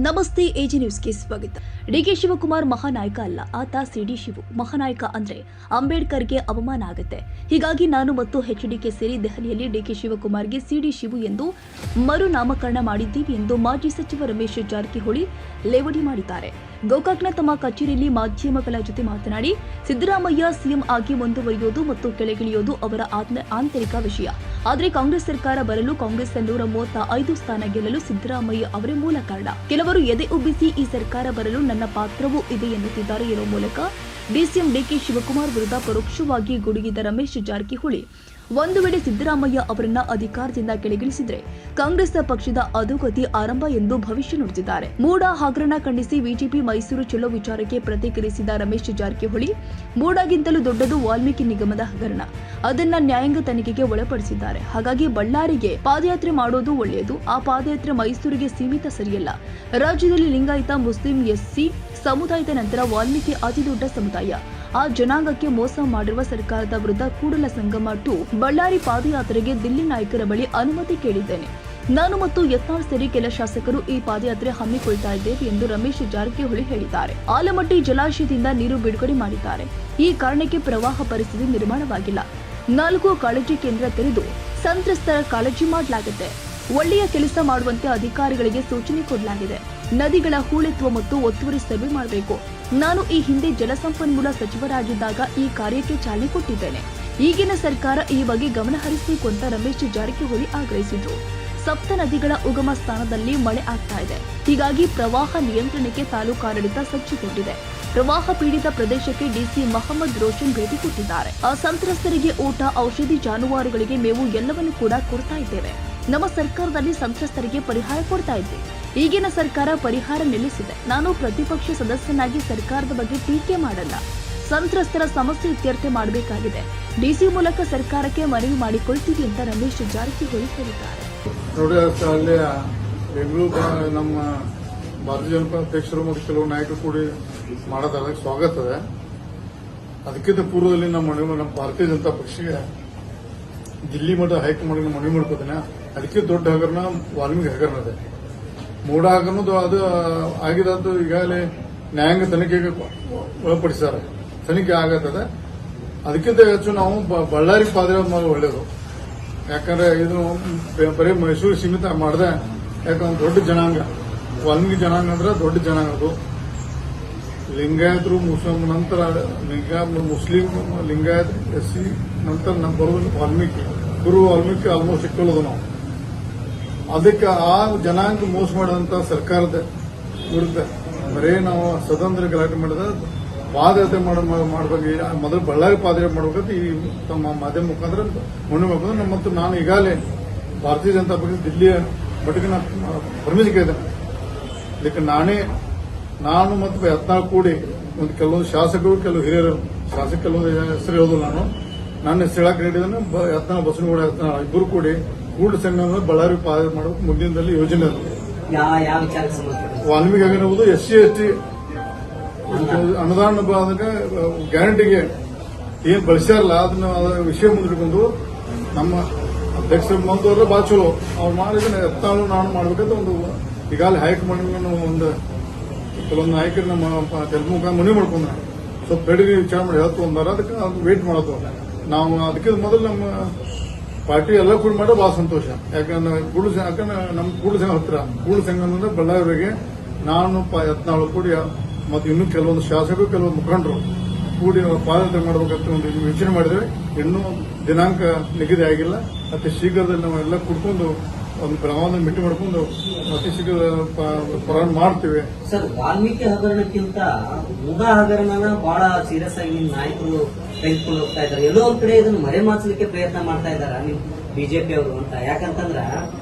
ನಮಸ್ತೆ ಎಜಿ ನ್ಯೂಸ್ಗೆ ಸ್ವಾಗತ. ಡಿಕೆ ಶಿವಕುಮಾರ್ ಮಹಾನಾಯಕ ಅಲ್ಲ, ಆತ ಸಿಡಿ ಶಿವು. ಮಹಾನಾಯಕ ಅಂದ್ರೆ ಅಂಬೇಡ್ಕರ್ಗೆ ಅವಮಾನ ಆಗುತ್ತೆ. ಹೀಗಾಗಿ ನಾನು ಮತ್ತು ಎಚ್ಡಿಕೆ ಸೇರಿ ದೆಹಲಿಯಲ್ಲಿ ಡಿಕೆ ಶಿವಕುಮಾರ್ಗೆ ಸಿಡಿ ಶಿವು ಎಂದು ಮರು ನಾಮಕರಣ ಮಾಡಿದ್ದೀವಿ ಎಂದು ಮಾಜಿ ಸಚಿವ ರಮೇಶ್ ಜಾರಕಿಹೊಳಿ ಲೇವಡಿ ಮಾಡಿದ್ದಾರೆ. ಗೋಕಾಕ್ನ ತಮ್ಮ ಕಚೇರಿಯಲ್ಲಿ ಮಾಧ್ಯಮಗಳ ಜೊತೆ ಮಾತನಾಡಿ, ಸಿದ್ದರಾಮಯ್ಯ ಸಿಎಂ ಆಗಿ ಮುಂದುವರಿಯೋದು ಮತ್ತು ಕೆಳಗಿಳಿಯೋದು ಅವರ ಆಂತರಿಕ ವಿಷಯ. ಆದರೆ ಕಾಂಗ್ರೆಸ್ ಸರ್ಕಾರ ಬರಲು, ಕಾಂಗ್ರೆಸ್ 135 ಸ್ಥಾನ ಗೆಲ್ಲಲು ಸಿದ್ದರಾಮಯ್ಯ ಅವರೇ ಮೂಲ ಕಾರಣ. ಕೆಲವರು ಎದೆ ಉಬ್ಬಿಸಿ ಈ ಸರ್ಕಾರ ಬರಲು ನನ್ನ ಪಾತ್ರವೂ ಇದೆ ಎನ್ನುತ್ತಿದ್ದಾರೆ ಎನ್ನುವ ಮೂಲಕ ಡಿಸಿಎಂ ಡಿಕೆ ಶಿವಕುಮಾರ್ ವಿರುದ್ಧ ಪರೋಕ್ಷವಾಗಿ ಗುಡುಗಿದ ರಮೇಶ್ ಜಾರಕಿಹೊಳಿ, ಒಂದು ವೇಳೆ ಸಿದ್ದರಾಮಯ್ಯ ಅವರನ್ನ ಅಧಿಕಾರದಿಂದ ಕೆಳಗಿಳಿಸಿದ್ರೆ ಕಾಂಗ್ರೆಸ್ ಪಕ್ಷದ ಅಧೋಗತಿ ಆರಂಭ ಎಂದು ಭವಿಷ್ಯ ನುಡಿದಿದ್ದಾರೆ. ಮೂಡ ಹಗರಣ ಖಂಡಿಸಿ ಬಿಜೆಪಿ ಮೈಸೂರು ಚಲೋ ವಿಚಾರಕ್ಕೆ ಪ್ರತಿಕ್ರಿಯಿಸಿದ ರಮೇಶ್ ಜಾರಕಿಹೊಳಿ, ಮೂಡಾಗಿಂತಲೂ ದೊಡ್ಡದು ವಾಲ್ಮೀಕಿ ನಿಗಮದ ಹಗರಣ. ಅದನ್ನ ನ್ಯಾಯಾಂಗ ತನಿಖೆಗೆ ಒಳಪಡಿಸಿದ್ದಾರೆ. ಹಾಗಾಗಿ ಬಳ್ಳಾರಿಗೆ ಪಾದಯಾತ್ರೆ ಮಾಡೋದು ಒಳ್ಳೆಯದು. ಆ ಪಾದಯಾತ್ರೆ ಮೈಸೂರಿಗೆ ಸೀಮಿತ ಸರಿಯಲ್ಲ. ರಾಜ್ಯದಲ್ಲಿ ಲಿಂಗಾಯತ, ಮುಸ್ಲಿಂ, ಎಸ್ಸಿ ಸಮುದಾಯದ ನಂತರ ವಾಲ್ಮೀಕಿ ಅತಿ ದೊಡ್ಡ ಸಮುದಾಯ. ಆ ಜನಾಂಗಕ್ಕೆ ಮೋಸ ಮಾಡಿರುವ ಸರ್ಕಾರದ ವಿರುದ್ಧ ಕೂಡಲ ಸಂಗಮ ಟು ಬಳ್ಳಾರಿ ಪಾದಯಾತ್ರೆಗೆ ದಿಲ್ಲಿ ನಾಯಕರ ಬಳಿ ಅನುಮತಿ ಕೇಳಿದ್ದೇನೆ. ನಾನು ಮತ್ತು ಯತ್ನಾಳ್ ಸೇರಿ ಕೆಲ ಶಾಸಕರು ಈ ಪಾದಯಾತ್ರೆ ಹಮ್ಮಿಕೊಳ್ತಾ ಇದ್ದೇವೆ ಎಂದು ರಮೇಶ್ ಜಾರಕಿಹೊಳಿ ಹೇಳಿದ್ದಾರೆ. ಆಲಮಟ್ಟಿ ಜಲಾಶಯದಿಂದ ನೀರು ಬಿಡುಗಡೆ ಮಾಡಿದ್ದಾರೆ. ಈ ಕಾರಣಕ್ಕೆ ಪ್ರವಾಹ ಪರಿಸ್ಥಿತಿ ನಿರ್ಮಾಣವಾಗಿಲ್ಲ. 4 ಕಾಳಜಿ ಕೇಂದ್ರ ತೆರೆದು ಸಂತ್ರಸ್ತರ ಕಾಳಜಿ ಮಾಡಲಾಗಿದೆ. ಒಳ್ಳೆಯ ಕೆಲಸ ಮಾಡುವಂತೆ ಅಧಿಕಾರಿಗಳಿಗೆ ಸೂಚನೆ ಕೊಡಲಾಗಿದೆ. ನದಿಗಳ ಹೂಳೆತ್ತುವ ಮತ್ತು ಒತ್ತುವರಿ ಸರ್ವೆ ಮಾಡಬೇಕು. ನಾನು ಈ ಹಿಂದೆ ಜಲಸಂಪನ್ಮೂಲ ಸಚಿವರಾಗಿದ್ದಾಗ ಈ ಕಾರ್ಯಕ್ಕೆ ಚಾಲನೆ ಕೊಟ್ಟಿದ್ದೇನೆ. ಈಗಿನ ಸರ್ಕಾರ ಈ ಬಗ್ಗೆ ಗಮನ ಹರಿಸಬೇಕು ಅಂತ ರಮೇಶ್ ಜಾರಕಿಹೊಳಿ ಆಗ್ರಹಿಸಿದರು. ಸಪ್ತ ನದಿಗಳ ಉಗಮ ಸ್ಥಾನದಲ್ಲಿ ಮಳೆ ಆಗ್ತಾ ಇದೆ. ಹೀಗಾಗಿ ಪ್ರವಾಹ ನಿಯಂತ್ರಣಕ್ಕೆ ತಾಲೂಕಾಡಳಿತ ಸಜ್ಜುಗೊಂಡಿದೆ. ಪ್ರವಾಹ ಪೀಡಿತ ಪ್ರದೇಶಕ್ಕೆ ಡಿಸಿ ಮಹಮ್ಮದ್ ರೋಷನ್ ಭೇಟಿ ಕೊಟ್ಟಿದ್ದಾರೆ. ಆ ಸಂತ್ರಸ್ತರಿಗೆ ಊಟ, ಔಷಧಿ, ಜಾನುವಾರುಗಳಿಗೆ ಮೇವು ಎಲ್ಲವನ್ನೂ ಕೂಡ ಕೊಡ್ತಾ ಇದ್ದೇವೆ. ನಮ್ಮ ಸರ್ಕಾರದಲ್ಲಿ ಸಂತ್ರಸ್ತರಿಗೆ ಪರಿಹಾರ ಕೊಡ್ತಾ ಇದ್ವಿ. ಈಗಿನ ಸರ್ಕಾರ ಪರಿಹಾರ ನಿಲ್ಲಿಸಿದೆ. ನಾನು ಪ್ರತಿಪಕ್ಷ ಸದಸ್ಯನಾಗಿ ಸರ್ಕಾರದ ಬಗ್ಗೆ ಟೀಕೆ ಮಾಡಲ್ಲ. ಸಂತ್ರಸ್ತರ ಸಮಸ್ಯೆ ಇತ್ಯರ್ಥ ಮಾಡಬೇಕಾಗಿದೆ. ಡಿಸಿ ಮೂಲಕ ಸರ್ಕಾರಕ್ಕೆ ಮನವಿ ಮಾಡಿಕೊಳ್ತೀವಿ ಅಂತ ರಮೇಶ್ ಜಾರಕಿಹೊಳಿ ಹೇಳಿದ್ದಾರೆ. ನೋಡಿ, ಅಲ್ಲಿ ಬೆಂಗಳೂರು ನಮ್ಮ ಭಾರತೀಯ ಜನತಾ ಅಧ್ಯಕ್ಷರು ಮತ್ತು ಕೆಲವು ನಾಯಕರು ಕೂಡಿ ಮಾಡೋದಾಗ ಸ್ವಾಗತ ಇದೆ. ಅದಕ್ಕಿಂತ ಪೂರ್ವದಲ್ಲಿ ನಮ್ಮ ಭಾರತೀಯ ಜನತಾ ಪಕ್ಷಕ್ಕೆ ದಿಲ್ಲಿ ಮಠ ಹೈಕಮಾಂಡ್ ಮನವಿ ಮಾಡ್ಕೋತೇನೆ. ಅದಕ್ಕೆ ದೊಡ್ಡ ಹಗರಣ ವಾಲ್ಮೀಕಿ ಹಗರಣ ಇದೆ. ಮೂಡ ಹಗರಣದ್ದು ಅದು ಆಗಿದ್ದು ಈಗಾಗಲೇ ನ್ಯಾಯಾಂಗ ತನಿಖೆಗೆ ಒಳಪಡಿಸಿದ್ದಾರೆ. ತನಿಖೆ ಆಗತ್ತದೆ. ಅದಕ್ಕಿಂತ ಹೆಚ್ಚು ನಾವು ಬಳ್ಳಾರಿ ಪಾದಯಾತ್ರೆ ಮಾಡೋದು ಒಳ್ಳೆಯದು. ಯಾಕಂದ್ರೆ ಇದು ಬರೀ ಮೈಸೂರು ಸೀಮಿತ ಮಾಡದೆ, ಯಾಕಂದ್ರೆ ದೊಡ್ಡ ಜನಾಂಗ ವಾಲ್ಮೀಕಿ ಜನಾಂಗ ಅಂದ್ರೆ ದೊಡ್ಡ ಜನಾಂಗ. ಅದು ಲಿಂಗಾಯತರು, ಮುಸ್ಲಿಂ ನಂತರ ಮುಸ್ಲಿಂ, ಲಿಂಗಾಯತ್, ಎಸ್ಸಿ ನಂತರ ಬರೋದು ವಾಲ್ಮೀಕಿ. ಗುರು ವಾಲ್ಮೀಕಿ ಆಲ್ಮೋಸ್ಟ್ ಇಟ್ಕೊಳ್ಳೋದು ನಾವು. ಅದಕ್ಕೆ ಆ ಜನಾಂಗ ಮೋಸ ಮಾಡಿದಂತ ಸರ್ಕಾರದ ವಿರುದ್ಧ ಬರೇ ನಾವು ಸ್ವತಂತ್ರ ಗಲಾಟೆ ಮಾಡಿದ ಪಾದಯಾತ್ರೆ ಮಾಡಬೇಕು. ಮೊದಲು ಬಳ್ಳಾರಿ ಪಾದಯಾತ್ರೆ ಮಾಡಬೇಕಂತ ಈ ತಮ್ಮ ಮಾಧ್ಯಮ ಮುಖಾಂತರ ಮನವಿ ಮಾಡ್ಕೊಂಡು ಮತ್ತು ನಾನು ಈಗಾಗಲೇ ಭಾರತೀಯ ಜನತಾ ಪಕ್ಷ ದಿಲ್ಲಿಯ ಮಟ್ಟಿಗೆ ನಾನು ಪರ್ಮಿಷನ್ ಕೇಳಿದ್ದೇನೆ. ಇದಕ್ಕೆ ನಾನು ಮತ್ತು ಯತ್ನಾಳ್ ಕೂಡಿ ಒಂದು ಕೆಲವೊಂದು ಶಾಸಕರು, ಕೆಲವು ಹಿರಿಯರು, ಕೆಲವೊಂದು ಹೆಸರು ಹೇಳೋದು ನನ್ನ ಹೆಸರು ಹೇಳಕ್ಕೆ ನೀಡಿದ್ದೇನೆ. ಯತ್ನಾಳ್, ಬಸವನಗೌಡ, ಯತ್ನಾಳ್ ಇಬ್ಬರು ಕೂಡಿ ಕೂಡಲ ಸಂಗಮ ಬಳ್ಳಾರಿ ಪಾದಯಾತ್ರೆ ಮಾಡಬೇಕು. ಮುಂದಿನದಲ್ಲಿ ಯೋಜನೆ ಅದು ವಾಲ್ಮೀಕಿ ಆಗಿರ್ಬೋದು, SC ST ಅನುದಾನ ಗ್ಯಾರಂಟಿಗೆ ಏನ್ ಬಳಸ್ಯಾರಲ್ಲ ಅದನ್ನ ವಿಷಯ ಮುಂದಿಟ್ಕೊಂಡು ನಮ್ಮ ಅಧ್ಯಕ್ಷರು ಬಂದವರೆಲ್ಲ ಬಹಳ ಚಲೋ ಅವ್ರು ಮಾಡಿದ್ರೆ ಯತ್ನಾಳು ನಾನು ಮಾಡ್ಬೇಕಂತ ಒಂದು ಈಗಾಗಲೇ ಹೈಕಮಾಂಡ್ ಒಂದು ಕೆಲವೊಂದು ನಾಯಕರು ನಮ್ಮ ತೆಲುಗು ಮನವಿ ಮಾಡ್ಕೊಂಡ ಸ್ವಲ್ಪ ಬೆಳಗ್ಗೆ ವಿಚಾರ ಮಾಡಿ ಹೇಳ್ತು ಅಂದಾರ. ಅದಕ್ಕೆ ವೇಟ್ ಮಾಡೋದು ನಾವು. ಅದಕ್ಕೆ ಮೊದಲು ನಮ್ಮ ಪಾರ್ಟಿ ಎಲ್ಲ ಕೂಡ ಮಾಡೋ ಬಹಳ ಸಂತೋಷ. ಯಾಕಂದ್ರೆ ನಮ್ಮ ಕೂಡಲ ಸಂಘ ಹತ್ರ ಕೂಡಲ ಸಂಘ ಅಂದ್ರೆ ಬಳ್ಳಾರಿಗೆ ನಾನು ಯತ್ನಾಳು ಕೂಡಿ ಮತ್ತು ಇನ್ನೂ ಕೆಲವೊಂದು ಶಾಸಕರು, ಕೆಲವೊಂದು ಮುಖಂಡರು ಕೂಡಿ ಪಾದಯಾತ್ರೆ ಮಾಡಬೇಕಂತ ಒಂದು ಯೋಚನೆ ಮಾಡಿದ್ರೆ ಇನ್ನೂ ದಿನಾಂಕ ನಿಗದಿ ಆಗಿಲ್ಲ. ಅತಿ ಶೀಘ್ರದಲ್ಲಿ ನಾವೆಲ್ಲ ಕುಡ್ಕೊಂಡು ಒಂದು ಪ್ರಮಾಣದ ಮೀಟಿಂಗ್ ಮಾಡ್ಕೊಂಡು ಅತಿ ಶೀಘ್ರ ಪ್ರಾರಂಭ ಮಾಡ್ತೀವಿ. ಸರ್, ವಾಲ್ಮೀಕಿ ಹಗರಣಕ್ಕಿಂತ ಮೂಡಾ ಹಗರಣನ ಬಹಳ ಸೀರಿಯಸ್ ಆಗಿ ನಿಮ್ಮ ನಾಯಕರು ತೆಗೆದುಕೊಂಡು ಹೋಗ್ತಾ ಇದ್ದಾರೆ. ಎಲ್ಲೋ ಒಂದ್ ಕಡೆ ಇದನ್ನು ಮರೆಮಾಚಲಿಕ್ಕೆ ಪ್ರಯತ್ನ ಮಾಡ್ತಾ ಇದ್ದಾರೆ ನಿಮ್ ಬಿಜೆಪಿ ಅವರು ಅಂತ. ಯಾಕಂತಂದ್ರ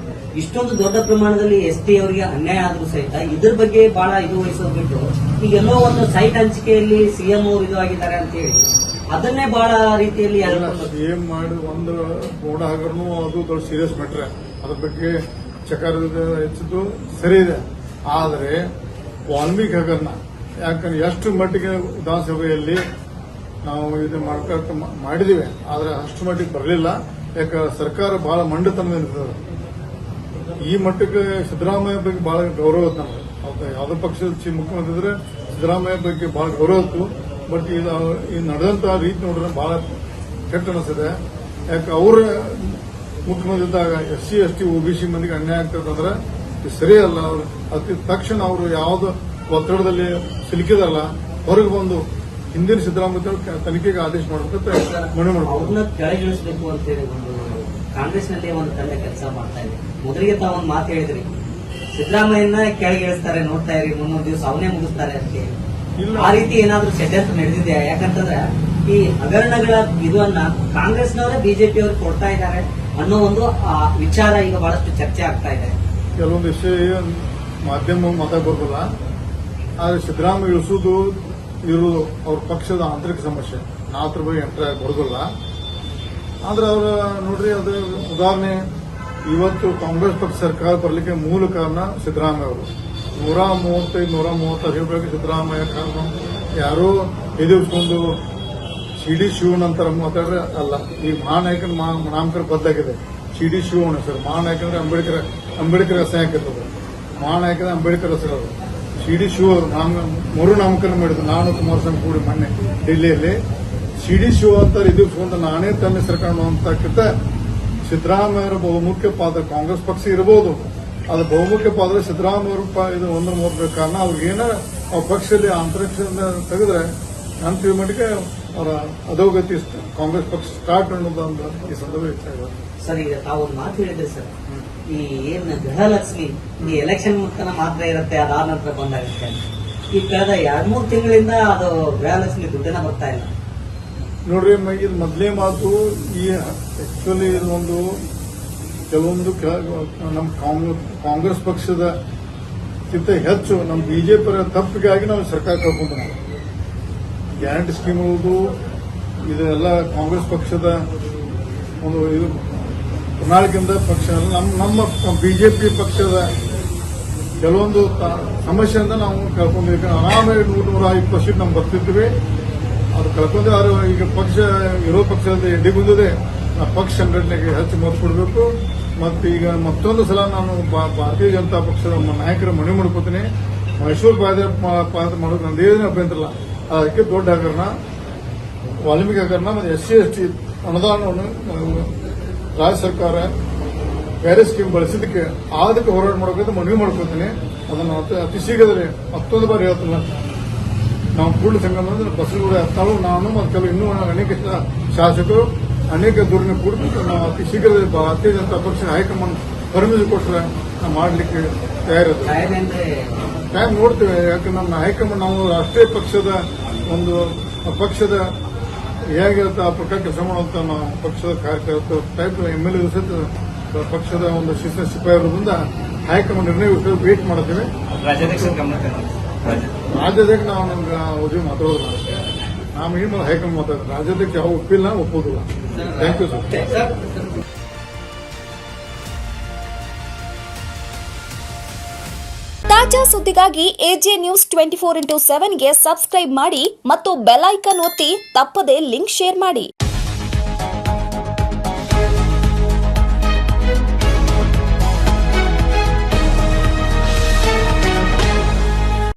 ಇಷ್ಟೊಂದು ದೊಡ್ಡ ಪ್ರಮಾಣದಲ್ಲಿ ST ಅವರಿಗೆ ಅನ್ಯಾಯ ಆದ್ರೂ ಸಹಿತ ಇದ್ರ ಬಗ್ಗೆ ಬಹಳ ಇದು ವಹಿಸೋದು ಬಿಟ್ಟು ಈಗ ಎಲ್ಲೋ ಒಂದು ಸೈಟ್ ಹಂಚಿಕೆಯಲ್ಲಿ ಸಿಎಂ ಅವರು ಇದು ಆಗಿದ್ದಾರೆ ಅಂತ ಹೇಳಿ ಅದನ್ನೇ ಬಹಳ ರೀತಿಯಲ್ಲಿ ಸಿಎಂ ಮಾಡಿ ಒಂದು ಮೂಡ ಹಗರಣ ಅದು ದೊಡ್ಡ ಸೀರಿಯಸ್ ಮ್ಯಾಟ್ರೆ. ಅದ್ರ ಬಗ್ಗೆ ಚಕಾರ ಹೆಚ್ಚಿದ್ದು ಸರಿ ಇದೆ. ಆದರೆ ವಾಲ್ಮೀಕಿ ಹಗರಣ ಯಾಕಂದ್ರೆ ಎಷ್ಟು ಮಟ್ಟಿಗೆ ವಿಧಾನಸಭೆಯಲ್ಲಿ ನಾವು ಇದು ಮಾಡಿದೀವಿ, ಆದ್ರೆ ಅಷ್ಟು ಮಟ್ಟಿಗೆ ಬರಲಿಲ್ಲ. ಯಾಕಂದ್ರೆ ಸರ್ಕಾರ ಬಹಳ ಮಂಡತನದಿಂದ ಈ ಮಟ್ಟಕ್ಕೆ ಸಿದ್ದರಾಮಯ್ಯ ಬಗ್ಗೆ ಬಹಳ ಗೌರವ ನಮಗೆ. ಯಾವುದೇ ಪಕ್ಷದ ಮುಖ್ಯಮಂತ್ರಿ ಇದ್ರೆ ಸಿದ್ದರಾಮಯ್ಯ ಬಗ್ಗೆ ಬಹಳ ಗೌರವ ಇತ್ತು. ಬಟ್ ಈ ನಡೆದಂತ ರೀತಿ ನೋಡಿದ್ರೆ ಬಹಳ ಕೆಟ್ಟ ಅನಿಸ್ತದೆ. ಯಾಕೆ ಅವ್ರ ಮುಖ್ಯಮಂತ್ರಿ ಇದ್ದಾಗ SC ST OBC ಮಂದಿಗೆ ಅನ್ಯಾಯ ಆಗ್ತದಂದ್ರೆ ಇದು ಸರಿಯಲ್ಲ. ಅತಿ ತಕ್ಷಣ ಅವರು ಯಾವ್ದು ಒತ್ತಡದಲ್ಲಿ ಸಿಲುಕಿದಾರಲ್ಲ ಹೊರಗೆ ಬಂದು ಹಿಂದಿನ ಸಿದ್ದರಾಮಯ್ಯ ತನಿಖೆಗೆ ಆದೇಶ ಮಾಡಬೇಕಂತ ಮನವಿ ಮಾಡ್ಬೋದು. ಅವ್ರನ್ನ ಕೆಳಗಿಳಿಸಬೇಕು ಅಂತ ಹೇಳಿ ಒಂದು ಕಾಂಗ್ರೆಸ್ನಲ್ಲಿ ಒಂದು ತಂಡ ಕೆಲಸ ಮಾಡ್ತಾ ಇದೆ. ಮೊದಲಿಗೆ ತಾವು ಒಂದು ಮಾತು ಹೇಳಿದ್ರಿ, ಸಿದ್ದರಾಮಯ್ಯನ ಕೆಳಗಿಳಿಸ್ತಾರೆ, ನೋಡ್ತಾ ಇರಿ, ಮುಂದೊಂದು ದಿವಸ ಅವನೇ ಮುಗಿಸ್ತಾರೆ ಅಂತ. ಆ ರೀತಿ ಏನಾದ್ರೂ ಷಡ್ಯಂತ್ರ ನಡೆದಿದೆಯಾ? ಯಾಕಂತಂದ್ರೆ ಈ ಹಗರಣಗಳ ಇದನ್ನ ಕಾಂಗ್ರೆಸ್ನವರೇ ಬಿಜೆಪಿಯವರು ಕೊಡ್ತಾ ಇದ್ದಾರೆ ಅನ್ನೋ ಒಂದು ವಿಚಾರ ಈಗ ಬಹಳಷ್ಟು ಚರ್ಚೆ ಆಗ್ತಾ ಇದೆ. ಕೆಲವೊಂದು ವಿಷಯ ಮಾಧ್ಯಮ ಮಾತಾಡ್ಬೋದಲ್ಲ, ಆದ್ರೆ ಸಿದ್ದರಾಮಯ್ಯ ಇರುವುದು ಅವ್ರ ಪಕ್ಷದ ಆಂತರಿಕ ಸಮಸ್ಯೆ. ನಾವು ಅದ್ರ ಬಗ್ಗೆ ಎಂಟರ್ ಬರೋದಿಲ್ಲ. ಆದ್ರೆ ಅವ್ರ ನೋಡ್ರಿ, ಅದು ಉದಾಹರಣೆ ಇವತ್ತು ಕಾಂಗ್ರೆಸ್ ಪಕ್ಷ ಸರ್ಕಾರ ಬರಲಿಕ್ಕೆ ಮೂಲ ಕಾರಣ ಸಿದ್ದರಾಮಯ್ಯ ಅವರು. 135-136 ಹೇಳಬೇಕು ಸಿದ್ದರಾಮಯ್ಯ ಕಾರಣ. ಯಾರೋ ಎದುರಿಸ್ಕೊಂಡು CD ಶಿವಣ್ಣ ಅಂತಾರ ಮಾತಾಡ್ರೆ ಅಲ್ಲ. ಈ ಮಹಾನಾಯಕನ ನಾಮಕರಣ ಬದಲಾಗಿದೆ. CD ಶಿವಣ್ಣ ಸರ್ ಮಹಾನಾಯಕ ಅಂದ್ರೆ ಅಂಬೇಡ್ಕರ್ ಹೆಸರು ಹಾಕಿರ್ತದೆ. ಮಹಾನಾಯಕನ ಅಂಬೇಡ್ಕರ್ ಹೆಸರು ಅದು. CD ಶಿವ ಮರು ನಾಮಕರಣ ಮಾಡಿದ್ರು. ನಾನು ಕುಮಾರಸ್ವಾಮಿ ಕೂಡಿ ಮೊನ್ನೆ ಡೆಲ್ಲಿಯಲ್ಲಿ CD ಶಿವ ಅಂತ ಎದುರಿಸ್ಕೊಂಡು ನಾನೇ ತನ್ನ ಹೆಸರು ಕಾಣುವಂತಕ್ಕಿಂತ ಸಿದ್ದರಾಮಯ್ಯರ ಬಹುಮುಖ್ಯ ಪಾತ್ರ ಕಾಂಗ್ರೆಸ್ ಪಕ್ಷ ಇರಬಹುದು. ಅದು ಬಹುಮುಖ್ಯ ಪಾತ್ರ ಸಿದ್ದರಾಮಯ್ಯ ಇದು 130 ಕಾರಣ ಅವ್ರಿಗೇನ ಅವ್ರ ಪಕ್ಷದಲ್ಲಿ ಅಂತರಿಕ್ಷದಿಂದ ತೆಗೆದ್ರೆ ನನ್ನ ತಿಳುವಳಿಕೆ ಅವರ ಅಧೋಗತಿ ಕಾಂಗ್ರೆಸ್ ಪಕ್ಷ ಸ್ಟಾರ್ಟ್ ಅನ್ನೋದೊಂದು ಈ ಸಂದರ್ಭ ಇರ್ತಾ ಇದೆ. ಸರ್, ಈಗ ತಾವು ಒಂದು ಮಾತು ಹೇಳಿದ್ರಿ ಸರ್, ಈ ಏನ್ ಗೃಹಲಕ್ಷ್ಮಿ ಈ ಎಲೆಕ್ಷನ್ ತನ ಮಾತ್ರ ಇರುತ್ತೆ, ಅದಾದ ನಂತರ ಬಂದಾಗುತ್ತೆ. ಈ ಕಳೆದ 2-3 ತಿಂಗಳಿಂದ ಅದು ಗೃಹಲಕ್ಷ್ಮಿ ದುಡ್ಡನ್ನ ಬರ್ತಾ ಇಲ್ಲ. ನೋಡ್ರಿ, ಇದು ಮೊದಲೇ ಮಾತು. ಈ ಆಕ್ಚುಲಿ ಇದೊಂದು ಕೆಲವೊಂದು ನಮ್ಮ ಕಾಂಗ್ರೆಸ್ ಪಕ್ಷದ ಕಿಂತ ಹೆಚ್ಚು ನಮ್ಮ ಬಿಜೆಪಿ ತಪ್ಪಿಗಾಗಿ ನಾವು ಸರ್ಕಾರ ಕಳ್ಕೊಂಡು ನಾವು ಗ್ಯಾರಂಟಿ ಸ್ಕೀಮ್ಗಳದು ಇದೆಲ್ಲ ಕಾಂಗ್ರೆಸ್ ಪಕ್ಷದ ಒಂದು ಇದು ಪ್ರಣಾಳಿಕೆಯಿಂದ ಪಕ್ಷ ನಮ್ಮ ಬಿಜೆಪಿ ಪಕ್ಷದ ಕೆಲವೊಂದು ಸಮಸ್ಯೆಯಿಂದ ನಾವು ಕಳ್ಕೊಂಡಿದ್ದೀವಿ. ಆರಾಮಾಗಿ 100-120 ಸೀಟ್ ನಾವು ಬರ್ತಿದ್ವಿ. ಅದು ಕಳ್ಕೊಂಡ್ರೆ ಈಗ ಪಕ್ಷ ವಿರೋಧ ಪಕ್ಷದ ಎಡ್ಡಿ ಬಂದಿದೆ. ಪಕ್ಷ ಸಂಘಟನೆಗೆ ಹೆಚ್ಚು ಮತ ಕೊಡಬೇಕು. ಮತ್ತು ಈಗ ಮತ್ತೊಂದು ಸಲ ನಾನು ಭಾರತೀಯ ಜನತಾ ಪಕ್ಷದ ನಾಯಕರ ಮನವಿ ಮಾಡ್ಕೋತೀನಿ. ಮೈಸೂರು ಪಾದಯಾತ್ರೆ ಮಾಡೋದು ನಂದೇನು ಅಭ್ಯಂತರ ಇಲ್ಲ. ಅದಕ್ಕೆ ದೊಡ್ಡ ಹಗರಣ, ವಾಲ್ಮೀಕಿ ಹಗರಣ ಮತ್ತು SC ST ಅನುದಾನವನ್ನು ರಾಜ್ಯ ಸರ್ಕಾರ ಬೇರೆ ಸ್ಕೀಮ್ ಬಳಸಿದ್ದಕ್ಕೆ ಅದಕ್ಕೆ ಹೋರಾಟ ಮಾಡಬೇಕಂತ ಮನವಿ ಮಾಡ್ಕೋತೀನಿ. ಅದನ್ನು ಅತಿ ಶೀಘ್ರದಲ್ಲಿ ಮತ್ತೊಂದು ಬಾರಿ ಹೇಳ್ತೀನಿ. ನಾವು ಕೂಡಲ ಸಂಗಮ ಬಸವಗೌಡ ಹತ್ತಾಳು, ನಾನು ಮತ್ತು ಕೆಲವು ಇನ್ನೂ ಅನೇಕ ಶಾಸಕರು ಅನೇಕ ದೂರಿನ ಕೂಡಿಬಿಟ್ಟು ನಾವು ಅತಿ ಶೀಘ್ರದಲ್ಲಿ ಭಾರತೀಯ ಜನತಾ ಪಕ್ಷ ಹೈಕಮಾಂಡ್ ಪರ್ಮಿಷನ್ ಕೊಟ್ಟರೆ ನಾವು ಮಾಡಲಿಕ್ಕೆ ತಯಾರಿದೆ. ಟೈಮ್ ನೋಡ್ತೇವೆ. ಯಾಕಂದ್ರೆ ನಮ್ಮ ಹೈಕಮಾಂಡ್ ನಾವು ರಾಷ್ಟ್ರೀಯ ಪಕ್ಷದ ಒಂದು ಪಕ್ಷದ ಹೇಗಿರುತ್ತೆ ಆ ಪ್ರಕಾರ ಕೆಲಸ ಮಾಡುವಂತ ನಾವು ಪಕ್ಷದ ಕಾರ್ಯಕರ್ತರು ಟೈಪ್ MLA ಸಹಿತ ಪಕ್ಷದ ಒಂದು ಶಿಸ್ತ ಸಿಪಾಯಿ ಇರೋದ್ರಿಂದ ಹೈಕಮಾಂಡ್ ನಿರ್ಣಯ ವೇಟ್ ಮಾಡ್ತೇವೆ. ರಾಜ್ಯಾಧ್ಯಕ್ಷ ನಾವು ನಮ್ಗೆ ಉದ್ಯೋಗ ಮಾತಾಡೋದಿಲ್ಲ. ನಾವು ಏನು ಹೈಕಮಾಂಡ್ ಮಾತಾಡ್ತೀವಿ. ರಾಜ್ಯಾಧ್ಯಕ್ಷ ಯಾವ ಒಪ್ಪಿಲ್ಲ, ಒಪ್ಪೋದಿಲ್ಲ. Thank you sir. ತಾಜಾ ಸುದ್ದಿಗಾಗಿ AJ News 24/7 ಗೆ ಸಬ್ಸ್ಕ್ರೈಬ್ ಮಾಡಿ ಮತ್ತು ಬೆಲ್ ಐಕಾನ್ ಒತ್ತಿ ತಪ್ಪದೇ ಲಿಂಕ್ ಶೇರ್ ಮಾಡಿ.